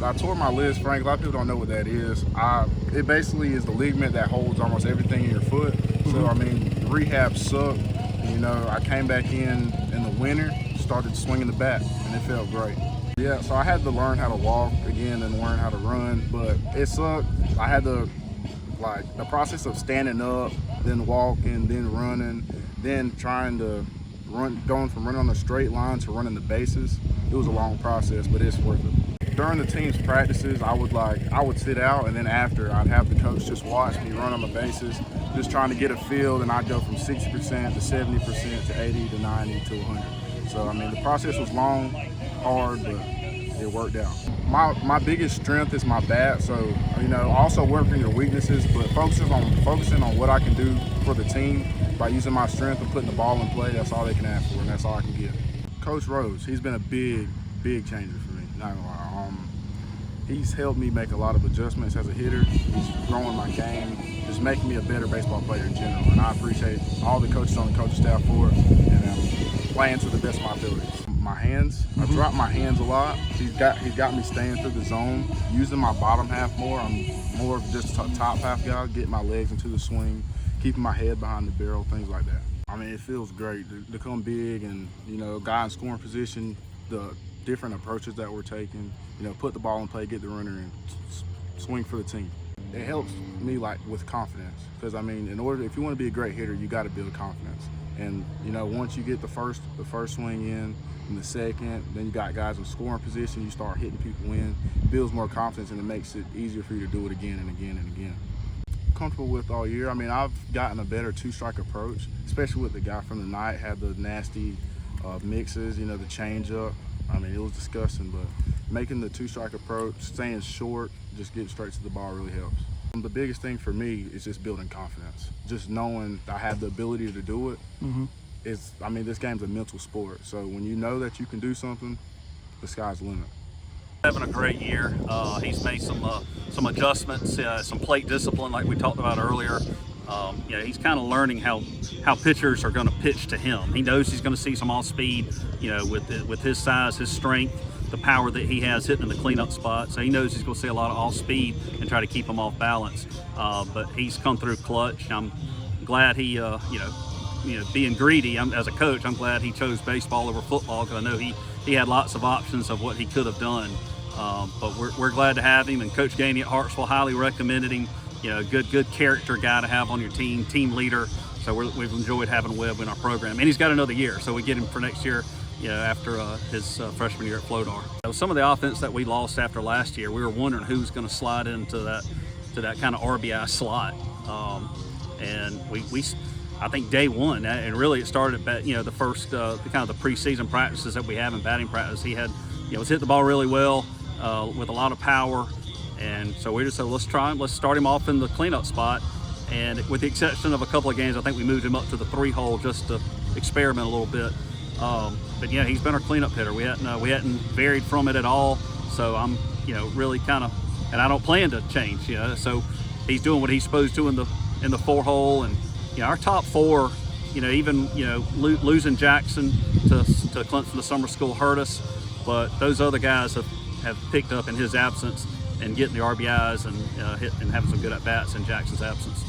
but I tore my Liz Frank. A lot of people don't know what that is. It basically is the ligament that holds almost everything in your foot. So, I mean, rehab sucked. You know, I came back in the winter, started swinging the bat, and it felt great. Yeah, so I had to learn how to walk again and learn how to run, but it sucked. I had to, like, the process of standing up, then walking, then running, then trying to going from running on a straight line to running the bases. It was a long process, but it's worth it. During the team's practices, I would sit out, and then after, I'd have the coach just watch me run on the bases, just trying to get a feel, and I'd go from 60% to 70% to 80 to 90 to 100. So, I mean, the process was long, hard, but it worked out. My biggest strength is my bat, so, you know, also working your weaknesses, but focusing on what I can do for the team by using my strength and putting the ball in play. That's all they can ask for, and that's all I can give. Coach Rose, he's been a big changer for me, not gonna lie. He's helped me make a lot of adjustments as a hitter. He's growing my game, just making me a better baseball player in general, and I appreciate all the coaches on the coaching staff for it, and I'm playing to the best of my abilities. My hands, I drop my hands a lot. He's got me staying through the zone, using my bottom half more. I'm more of just a top half guy, getting my legs into the swing, keeping my head behind the barrel, things like that. I mean, it feels great to come big and, you know, guy in scoring position, the different approaches that we're taking, you know, put the ball in play, get the runner, and swing for the team. It helps me, like, with confidence, because, I mean, if you want to be a great hitter, you got to build confidence. And, you know, once you get the first swing in, and the second, then you got guys in scoring position, you start hitting people in, it builds more confidence, and it makes it easier for you to do it again and again and again. Comfortable with all year. I mean, I've gotten a better two-strike approach, especially with the guy from the night, had the nasty mixes, you know, the change-up. I mean, it was disgusting, but making the two-strike approach, staying short, just getting straight to the ball really helps. The biggest thing for me is just building confidence. Just knowing I have the ability to do it. I mean, this game's a mental sport. So when you know that you can do something, the sky's the limit. Having a great year. He's made some adjustments, some plate discipline like we talked about earlier. You know, he's kind of learning how pitchers are going to pitch to him. He knows he's going to see some off speed, you know, with his size, his strength, the power that he has hitting in the cleanup spot. So he knows he's going to see a lot of off speed and try to keep him off balance. But he's come through clutch. I'm glad he, you know, being greedy, as a coach, I'm glad he chose baseball over football, because I know he had lots of options of what he could have done. But we're glad to have him, and Coach Gainey at Hartsville highly recommended him. You know, good character guy to have on your team leader. So we've enjoyed having Webb in our program, and he's got another year, so we get him for next year. You know, after his freshman year at Flodar. Some of the offense that we lost after last year, we were wondering who's going to slide into that kind of RBI slot, and I think day one, and really it started at, you know, the first the kind of the preseason practices that we have in batting practice. He had, you know, was hitting the ball really well with a lot of power, and so we just said, let's start him off in the cleanup spot. And with the exception of a couple of games, I think we moved him up to the 3-hole just to experiment a little bit. But yeah, he's been our cleanup hitter. We hadn't varied from it at all. So I'm, you know, really kind of, and I don't plan to change. You know, so he's doing what he's supposed to in the 4-hole. And you know, our top 4, you know, even, you know, losing Jackson to Clemson to summer school hurt us, but those other guys have picked up in his absence and getting the RBIs and having some good at bats in Jackson's absence.